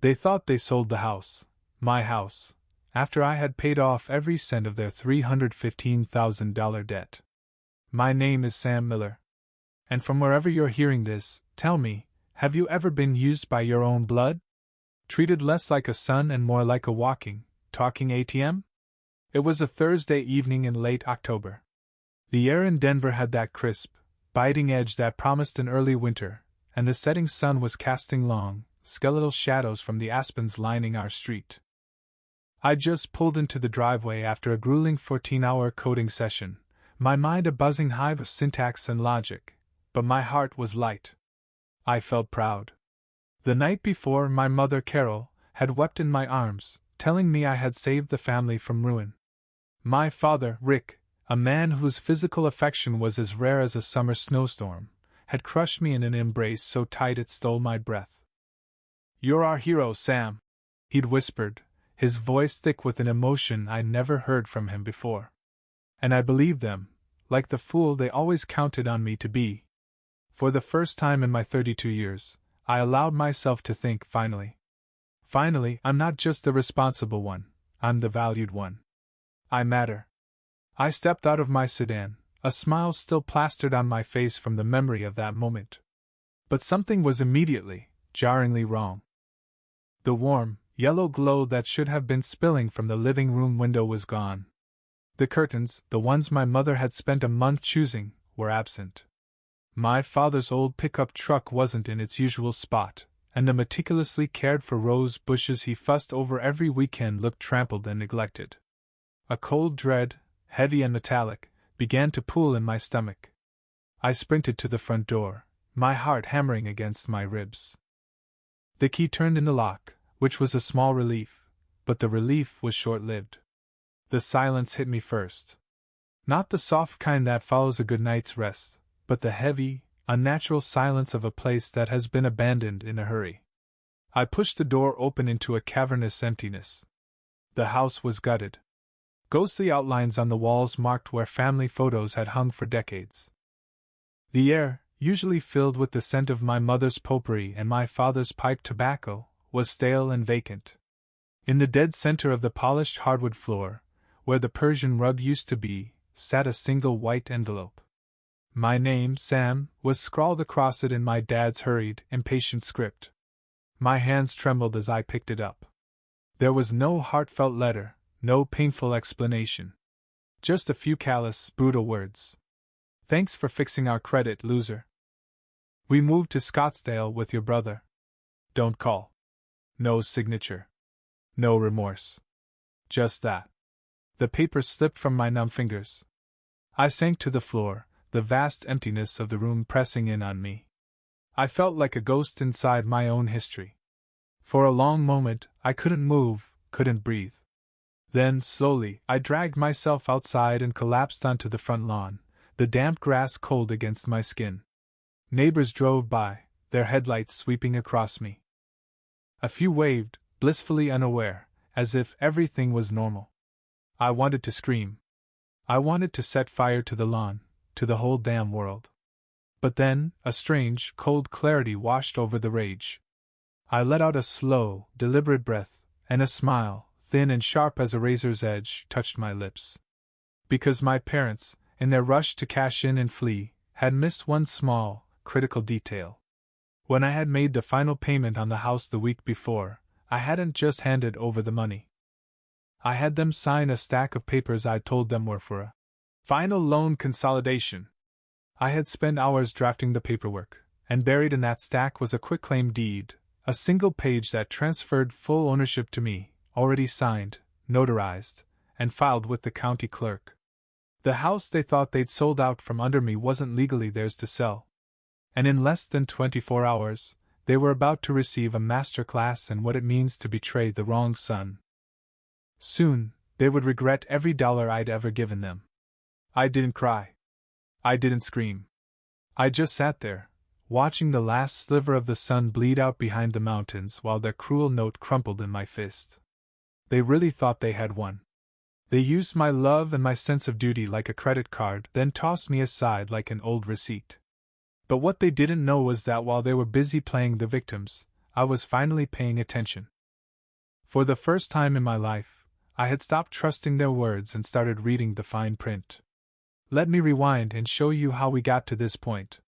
They thought they sold the house, my house, after I had paid off every cent of their $315,000 debt. My name is Sam Miller. And from wherever you're hearing this, tell me, have you ever been used by your own blood? Treated less like a son and more like a walking, talking ATM? It was a Thursday evening in late October. The air in Denver had that crisp, biting edge that promised an early winter, and the setting sun was casting long, skeletal shadows from the aspens lining our street. I just pulled into the driveway after a grueling 14-hour coding session, my mind a buzzing hive of syntax and logic, but my heart was light. I felt proud. The night before, my mother, Carol, had wept in my arms, telling me I had saved the family from ruin. My father, Rick, a man whose physical affection was as rare as a summer snowstorm, had crushed me in an embrace so tight it stole my breath. "You're our hero, Sam," he'd whispered, his voice thick with an emotion I never heard from him before. And I believed them, like the fool they always counted on me to be. For the first time in my 32 years, I allowed myself to think finally. Finally, I'm not just the responsible one, I'm the valued one. I matter. I stepped out of my sedan, a smile still plastered on my face from the memory of that moment. But something was immediately, jarringly wrong. The warm, yellow glow that should have been spilling from the living room window was gone. The curtains, the ones my mother had spent a month choosing, were absent. My father's old pickup truck wasn't in its usual spot, and the meticulously cared for rose bushes he fussed over every weekend looked trampled and neglected. A cold dread, heavy and metallic, began to pool in my stomach. I sprinted to the front door, my heart hammering against my ribs. The key turned in the lock, which was a small relief, but the relief was short-lived. The silence hit me first. Not the soft kind that follows a good night's rest, but the heavy, unnatural silence of a place that has been abandoned in a hurry. I pushed the door open into a cavernous emptiness. The house was gutted. Ghostly outlines on the walls marked where family photos had hung for decades. The air, usually filled with the scent of my mother's potpourri and my father's pipe tobacco, was stale and vacant. In the dead center of the polished hardwood floor, where the Persian rug used to be, sat a single white envelope. My name, Sam, was scrawled across it in my dad's hurried, impatient script. My hands trembled as I picked it up. There was no heartfelt letter, no painful explanation. Just a few callous, brutal words. "Thanks for fixing our credit, loser. We moved to Scottsdale with your brother. Don't call." No signature. No remorse. Just that. The paper slipped from my numb fingers. I sank to the floor, the vast emptiness of the room pressing in on me. I felt like a ghost inside my own history. For a long moment, I couldn't move, couldn't breathe. Then, slowly, I dragged myself outside and collapsed onto the front lawn, the damp grass cold against my skin. Neighbors drove by, their headlights sweeping across me. A few waved, blissfully unaware, as if everything was normal. I wanted to scream. I wanted to set fire to the lawn, to the whole damn world. But then, a strange, cold clarity washed over the rage. I let out a slow, deliberate breath, and a smile, thin and sharp as a razor's edge, touched my lips. Because my parents, in their rush to cash in and flee, had missed one small, critical detail. When I had made the final payment on the house the week before, I hadn't just handed over the money. I had them sign a stack of papers I told them were for a final loan consolidation. I had spent hours drafting the paperwork, and buried in that stack was a quitclaim deed, a single page that transferred full ownership to me, already signed, notarized, and filed with the county clerk. The house they thought they'd sold out from under me wasn't legally theirs to sell. And in less than 24 hours, they were about to receive a master class in what it means to betray the wrong son. Soon, they would regret every dollar I'd ever given them. I didn't cry. I didn't scream. I just sat there, watching the last sliver of the sun bleed out behind the mountains while their cruel note crumpled in my fist. They really thought they had won. They used my love and my sense of duty like a credit card, then tossed me aside like an old receipt. But what they didn't know was that while they were busy playing the victims, I was finally paying attention. For the first time in my life, I had stopped trusting their words and started reading the fine print. Let me rewind and show you how we got to this point.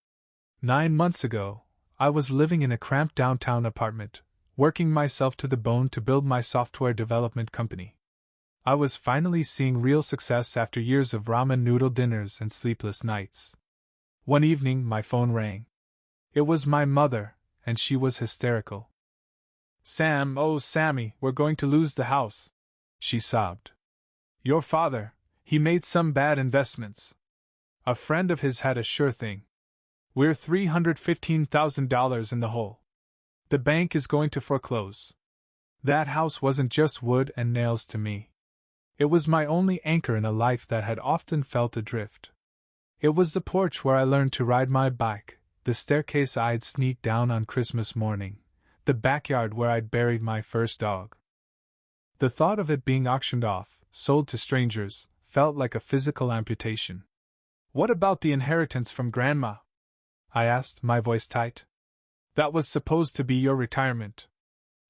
9 months ago, I was living in a cramped downtown apartment, working myself to the bone to build my software development company. I was finally seeing real success after years of ramen noodle dinners and sleepless nights. One evening, my phone rang. It was my mother, and she was hysterical. "Sam, oh Sammy, we're going to lose the house," she sobbed. "Your father, he made some bad investments. A friend of his had a sure thing. We're $315,000 in the hole. The bank is going to foreclose." That house wasn't just wood and nails to me. It was my only anchor in a life that had often felt adrift. It was the porch where I learned to ride my bike, the staircase I'd sneak down on Christmas morning, the backyard where I'd buried my first dog. The thought of it being auctioned off, sold to strangers, felt like a physical amputation. "What about the inheritance from Grandma?" I asked, my voice tight. "That was supposed to be your retirement."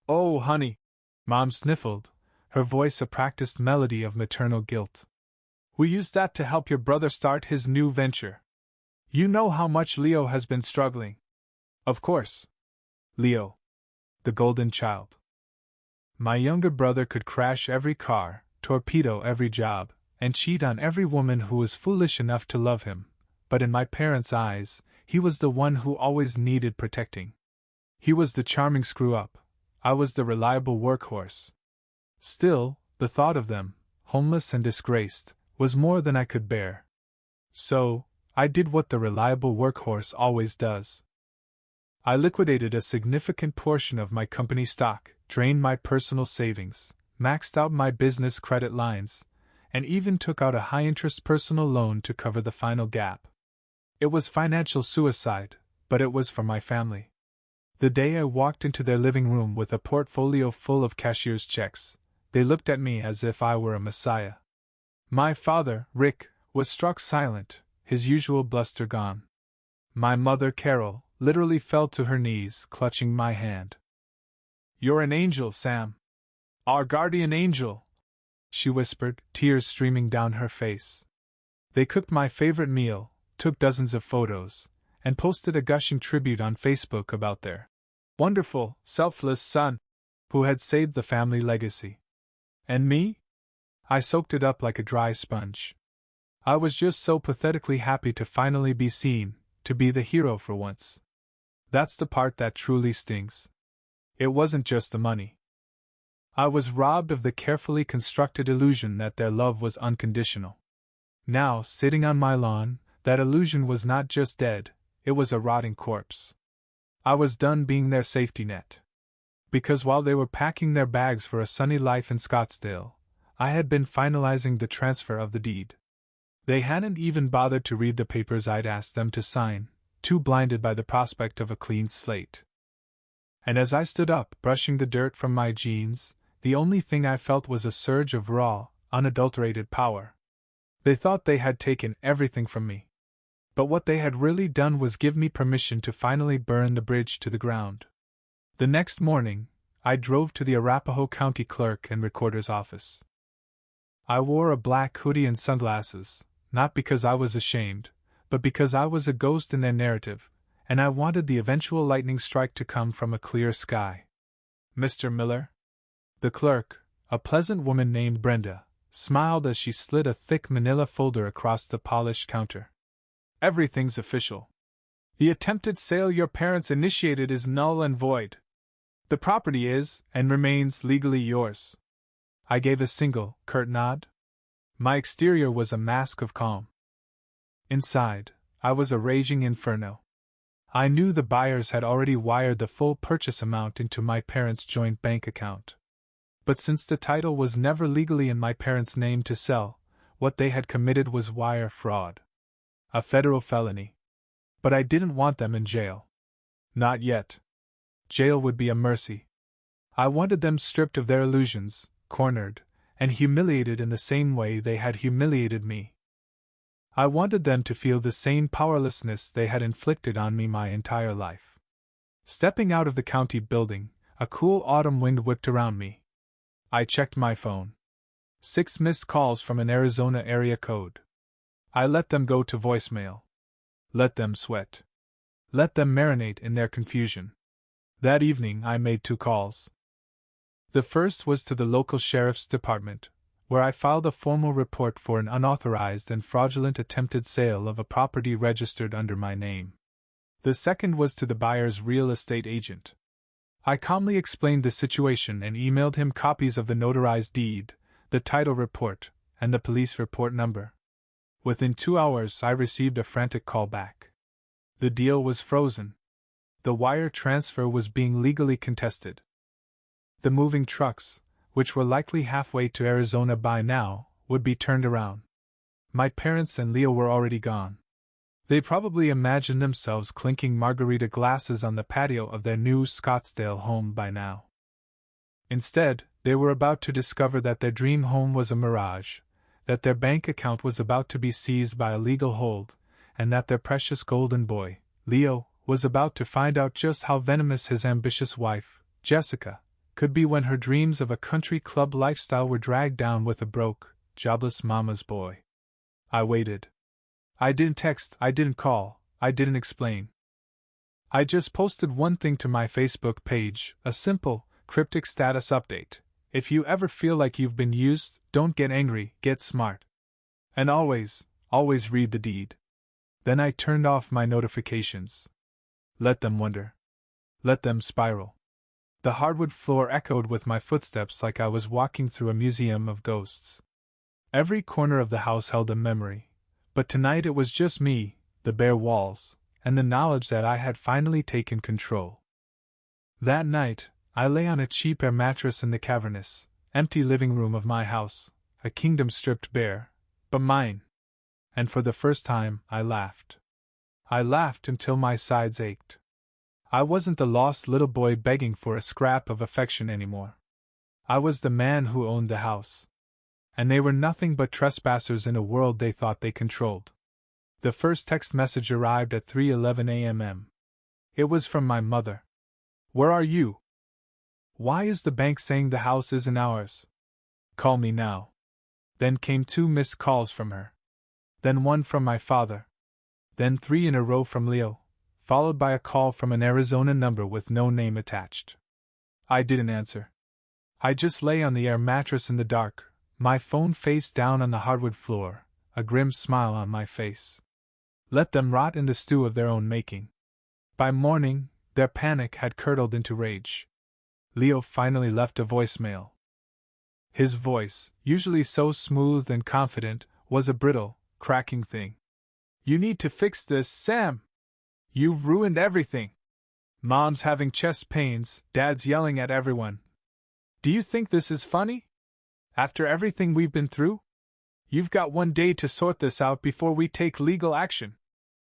"Oh, honey," Mom sniffled, her voice a practiced melody of maternal guilt. "We used that to help your brother start his new venture. You know how much Leo has been struggling." "Of course. Leo. The golden child. My younger brother could crash every car, torpedo every job, and cheat on every woman who was foolish enough to love him, but in my parents' eyes, he was the one who always needed protecting. He was the charming screw-up. I was the reliable workhorse. Still, the thought of them, homeless and disgraced, was more than I could bear. So, I did what the reliable workhorse always does. I liquidated a significant portion of my company stock, drained my personal savings, maxed out my business credit lines, and even took out a high-interest personal loan to cover the final gap. It was financial suicide, but it was for my family. The day I walked into their living room with a portfolio full of cashier's checks, they looked at me as if I were a messiah. My father, Rick, was struck silent, his usual bluster gone. My mother, Carol, literally fell to her knees, clutching my hand. "You're an angel, Sam. Our guardian angel," she whispered, tears streaming down her face. They cooked my favorite meal, took dozens of photos, and posted a gushing tribute on Facebook about their wonderful, selfless son, who had saved the family legacy. And me? I soaked it up like a dry sponge. I was just so pathetically happy to finally be seen, to be the hero for once. That's the part that truly stings. It wasn't just the money. I was robbed of the carefully constructed illusion that their love was unconditional. Now, sitting on my lawn, that illusion was not just dead, it was a rotting corpse. I was done being their safety net. Because while they were packing their bags for a sunny life in Scottsdale, I had been finalizing the transfer of the deed. They hadn't even bothered to read the papers I'd asked them to sign, too blinded by the prospect of a clean slate. And as I stood up, brushing the dirt from my jeans, the only thing I felt was a surge of raw, unadulterated power. They thought they had taken everything from me. But what they had really done was give me permission to finally burn the bridge to the ground. The next morning, I drove to the Arapahoe County Clerk and Recorder's office. I wore a black hoodie and sunglasses, not because I was ashamed, but because I was a ghost in their narrative, and I wanted the eventual lightning strike to come from a clear sky. "Mr. Miller?" The clerk, a pleasant woman named Brenda, smiled as she slid a thick manila folder across the polished counter. "Everything's official. The attempted sale your parents initiated is null and void. The property is, and remains, legally yours." I gave a single, curt nod. My exterior was a mask of calm. Inside, I was a raging inferno. I knew the buyers had already wired the full purchase amount into my parents' joint bank account. But since the title was never legally in my parents' name to sell, what they had committed was wire fraud. A federal felony. But I didn't want them in jail. Not yet. Jail would be a mercy. I wanted them stripped of their illusions, cornered, and humiliated in the same way they had humiliated me. I wanted them to feel the same powerlessness they had inflicted on me my entire life. Stepping out of the county building, a cool autumn wind whipped around me. I checked my phone. 6 missed calls from an Arizona area code. I let them go to voicemail. Let them sweat. Let them marinate in their confusion. That evening I made 2 calls. The first was to the local sheriff's department, where I filed a formal report for an unauthorized and fraudulent attempted sale of a property registered under my name. The second was to the buyer's real estate agent. I calmly explained the situation and emailed him copies of the notarized deed, the title report, and the police report number. Within 2 hours I received a frantic call back. The deal was frozen. The wire transfer was being legally contested. The moving trucks, which were likely halfway to Arizona by now, would be turned around. My parents and Leo were already gone. They probably imagined themselves clinking margarita glasses on the patio of their new Scottsdale home by now. Instead, they were about to discover that their dream home was a mirage, that their bank account was about to be seized by a legal hold, and that their precious golden boy, Leo, was about to find out just how venomous his ambitious wife, Jessica, could be when her dreams of a country club lifestyle were dragged down with a broke, jobless mama's boy. I waited. I didn't text, I didn't call, I didn't explain. I just posted one thing to my Facebook page, a simple, cryptic status update. If you ever feel like you've been used, don't get angry, get smart. And always read the deed. Then I turned off my notifications. Let them wonder. Let them spiral. The hardwood floor echoed with my footsteps like I was walking through a museum of ghosts. Every corner of the house held a memory, but tonight it was just me, the bare walls, and the knowledge that I had finally taken control. That night, I lay on a cheap air mattress in the cavernous, empty living room of my house, a kingdom stripped bare, but mine. And for the first time, I laughed. I laughed until my sides ached. I wasn't the lost little boy begging for a scrap of affection anymore. I was the man who owned the house. And they were nothing but trespassers in a world they thought they controlled. The first text message arrived at 3:11 a.m. It was from my mother. Where are you? Why is the bank saying the house isn't ours? Call me now. Then came 2 missed calls from her. Then 1 from my father. Then 3 in a row from Leo, followed by a call from an Arizona number with no name attached. I didn't answer. I just lay on the air mattress in the dark, my phone face down on the hardwood floor, a grim smile on my face. Let them rot in the stew of their own making. By morning, their panic had curdled into rage. Leo finally left a voicemail. His voice, usually so smooth and confident, was a brittle, cracking thing. You need to fix this, Sam. You've ruined everything. Mom's having chest pains, Dad's yelling at everyone. Do you think this is funny? After everything we've been through? You've got 1 day to sort this out before we take legal action.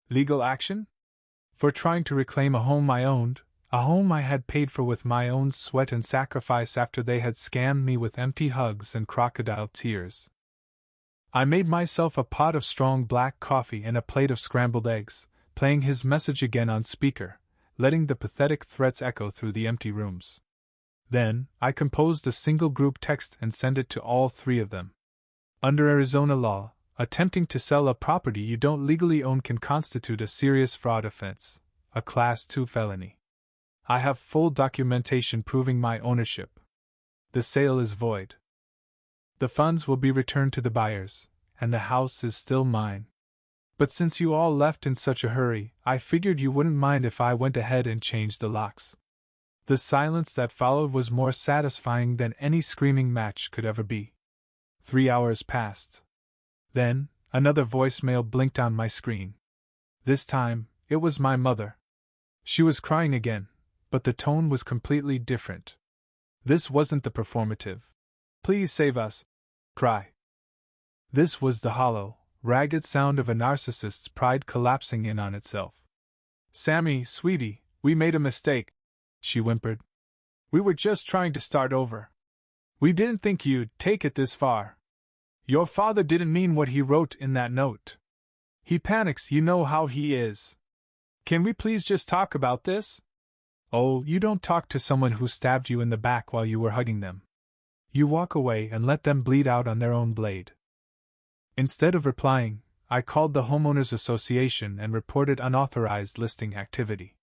Legal action? For trying to reclaim a home I owned, a home I had paid for with my own sweat and sacrifice after they had scammed me with empty hugs and crocodile tears. I made myself a pot of strong black coffee and a plate of scrambled eggs, playing his message again on speaker, letting the pathetic threats echo through the empty rooms. Then, I composed a single group text and sent it to all 3 of them. Under Arizona law, attempting to sell a property you don't legally own can constitute a serious fraud offense, a Class 2 felony. I have full documentation proving my ownership. The sale is void. The funds will be returned to the buyers, and the house is still mine. But since you all left in such a hurry, I figured you wouldn't mind if I went ahead and changed the locks. The silence that followed was more satisfying than any screaming match could ever be. 3 hours passed. Then, another voicemail blinked on my screen. This time, it was my mother. She was crying again, but the tone was completely different. This wasn't the performative, "Please save us" cry. This was the hollow, ragged sound of a narcissist's pride collapsing in on itself. "Sammy, sweetie, we made a mistake," she whimpered. "We were just trying to start over. We didn't think you'd take it this far. Your father didn't mean what he wrote in that note. He panics, you know how he is. Can we please just talk about this?" "Oh, you don't talk to someone who stabbed you in the back while you were hugging them. You walk away and let them bleed out on their own blade. Instead of replying, I called the Homeowners Association and reported unauthorized listing activity.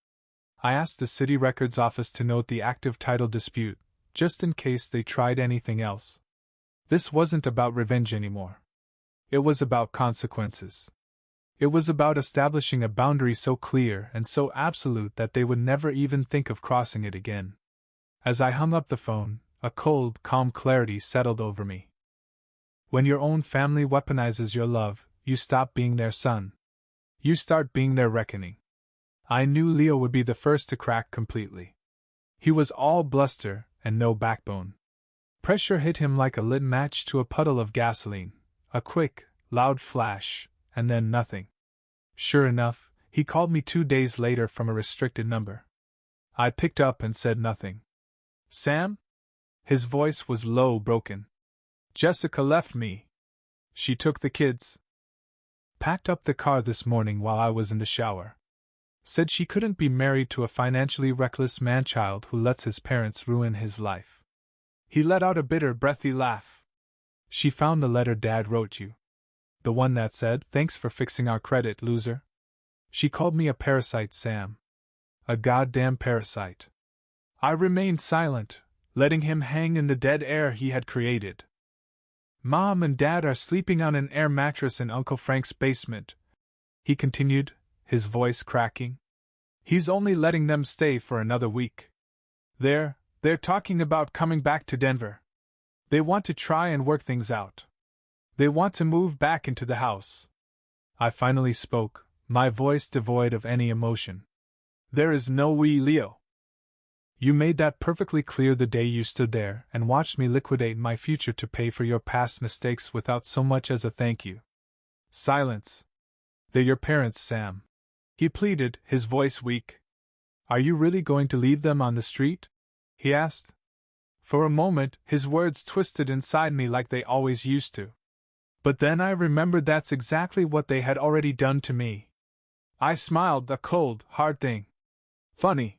I asked the city records office to note the active title dispute, just in case they tried anything else. This wasn't about revenge anymore. It was about consequences. It was about establishing a boundary so clear and so absolute that they would never even think of crossing it again. As I hung up the phone, a cold, calm clarity settled over me. When your own family weaponizes your love, you stop being their son. You start being their reckoning. I knew Leo would be the first to crack completely. He was all bluster and no backbone. Pressure hit him like a lit match to a puddle of gasoline, a quick, loud flash, and then nothing. Sure enough, he called me 2 days later from a restricted number. I picked up and said nothing. Sam? His voice was low, broken. Jessica left me. She took the kids. Packed up the car this morning while I was in the shower. Said she couldn't be married to a financially reckless man-child who lets his parents ruin his life. He let out a bitter, breathy laugh. She found the letter Dad wrote you. The one that said, "Thanks for fixing our credit, loser." She called me a parasite, Sam. A goddamn parasite. I remained silent, letting him hang in the dead air he had created. Mom and Dad are sleeping on an air mattress in Uncle Frank's basement, he continued, his voice cracking. He's only letting them stay for another week. They're talking about coming back to Denver. They want to try and work things out. They want to move back into the house. I finally spoke, my voice devoid of any emotion. There is no we, Leo. You made that perfectly clear the day you stood there and watched me liquidate my future to pay for your past mistakes without so much as a thank you. Silence. They're your parents, Sam. He pleaded, his voice weak. Are you really going to leave them on the street? He asked. For a moment, his words twisted inside me like they always used to. But then I remembered that's exactly what they had already done to me. I smiled, a cold, hard thing. Funny.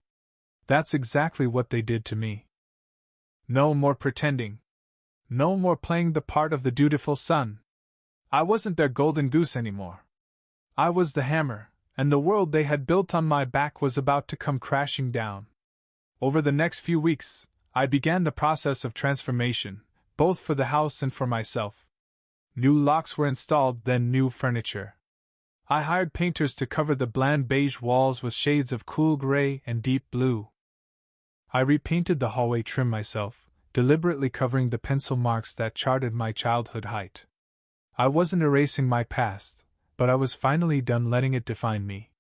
That's exactly what they did to me. No more pretending. No more playing the part of the dutiful son. I wasn't their golden goose anymore. I was the hammer, and the world they had built on my back was about to come crashing down. Over the next few weeks, I began the process of transformation, both for the house and for myself. New locks were installed, then new furniture. I hired painters to cover the bland beige walls with shades of cool gray and deep blue. I repainted the hallway trim myself, deliberately covering the pencil marks that charted my childhood height. I wasn't erasing my past, but I was finally done letting it define me.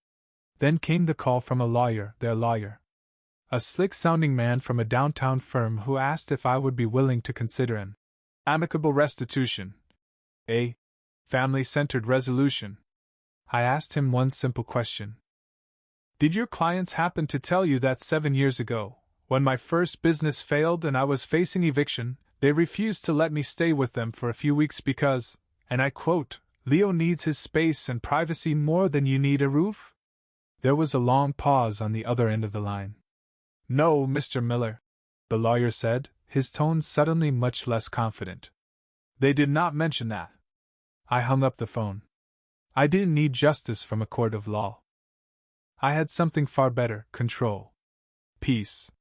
Then came the call from a lawyer, their lawyer. A slick-sounding man from a downtown firm who asked if I would be willing to consider an amicable restitution, a family-centered resolution. I asked him one simple question. Did your clients happen to tell you that 7 years ago, when my first business failed and I was facing eviction, they refused to let me stay with them for a few weeks because, and I quote, Leo needs his space and privacy more than you need a roof? There was a long pause on the other end of the line. No, Mr. Miller, the lawyer said, his tone suddenly much less confident. They did not mention that. I hung up the phone. I didn't need justice from a court of law. I had something far better, control. Peace.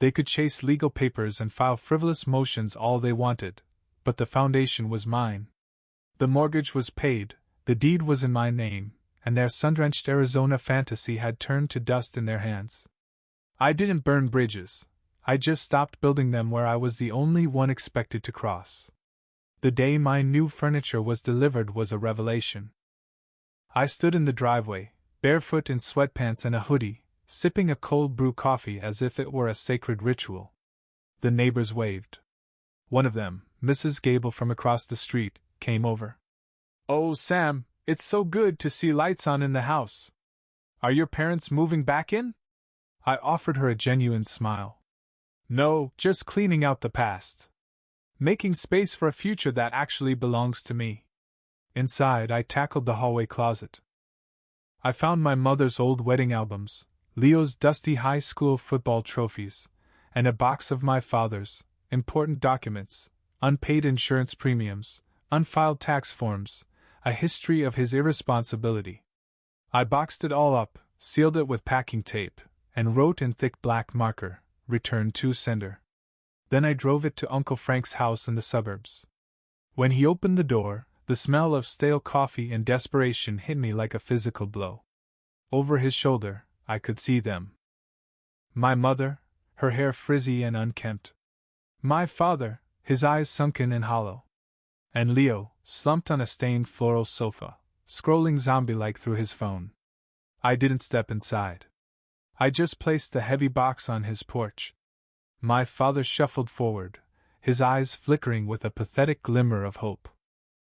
They could chase legal papers and file frivolous motions all they wanted, but the foundation was mine. The mortgage was paid, the deed was in my name, and their sun-drenched Arizona fantasy had turned to dust in their hands. I didn't burn bridges, I just stopped building them where I was the only one expected to cross. The day my new furniture was delivered was a revelation. I stood in the driveway, barefoot in sweatpants and a hoodie, sipping a cold brew coffee as if it were a sacred ritual. The neighbors waved. One of them, Mrs. Gable from across the street, came over. Oh, Sam, it's so good to see lights on in the house. Are your parents moving back in? I offered her a genuine smile. No, just cleaning out the past. Making space for a future that actually belongs to me. Inside, I tackled the hallway closet. I found my mother's old wedding albums, Leo's dusty high school football trophies, and a box of my father's, important documents, unpaid insurance premiums, unfiled tax forms, a history of his irresponsibility. I boxed it all up, sealed it with packing tape, and wrote in thick black marker, "Return to sender." Then I drove it to Uncle Frank's house in the suburbs. When he opened the door, the smell of stale coffee and desperation hit me like a physical blow. Over his shoulder, I could see them. My mother, her hair frizzy and unkempt. My father, his eyes sunken and hollow. And Leo, slumped on a stained floral sofa, scrolling zombie-like through his phone. I didn't step inside. I just placed the heavy box on his porch. My father shuffled forward, his eyes flickering with a pathetic glimmer of hope.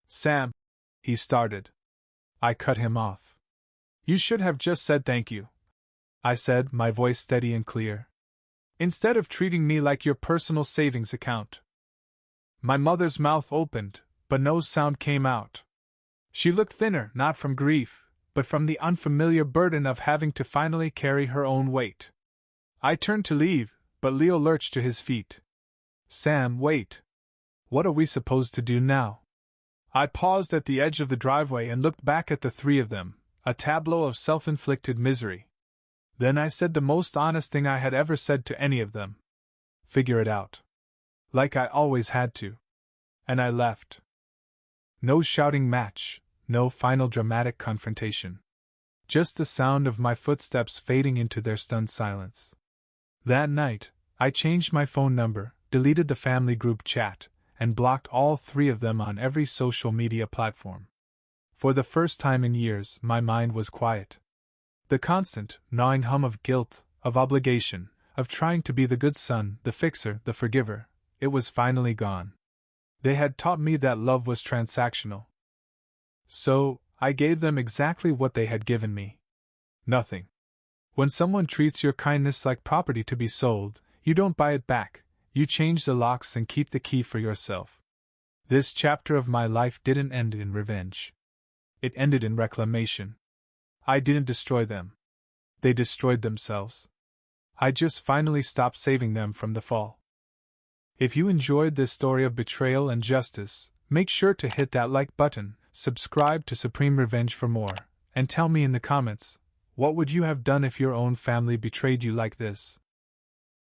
"Sam," he started. I cut him off. "You should have just said thank you," I said, my voice steady and clear. "Instead of treating me like your personal savings account." My mother's mouth opened, but no sound came out. She looked thinner, not from grief, but from the unfamiliar burden of having to finally carry her own weight. I turned to leave, but Leo lurched to his feet. "Sam, wait. What are we supposed to do now?" I paused at the edge of the driveway and looked back at the three of them, a tableau of self-inflicted misery. Then I said the most honest thing I had ever said to any of them. "Figure it out." Like I always had to. And I left. No shouting match, no final dramatic confrontation. Just the sound of my footsteps fading into their stunned silence. That night, I changed my phone number, deleted the family group chat, and blocked all three of them on every social media platform. For the first time in years, my mind was quiet. The constant, gnawing hum of guilt, of obligation, of trying to be the good son, the fixer, the forgiver, it was finally gone. They had taught me that love was transactional. So, I gave them exactly what they had given me. Nothing. When someone treats your kindness like property to be sold, you don't buy it back, you change the locks and keep the key for yourself. This chapter of my life didn't end in revenge. It ended in reclamation. I didn't destroy them. They destroyed themselves. I just finally stopped saving them from the fall. If you enjoyed this story of betrayal and justice, make sure to hit that like button, subscribe to Supreme Revenge for more, and tell me in the comments, what would you have done if your own family betrayed you like this?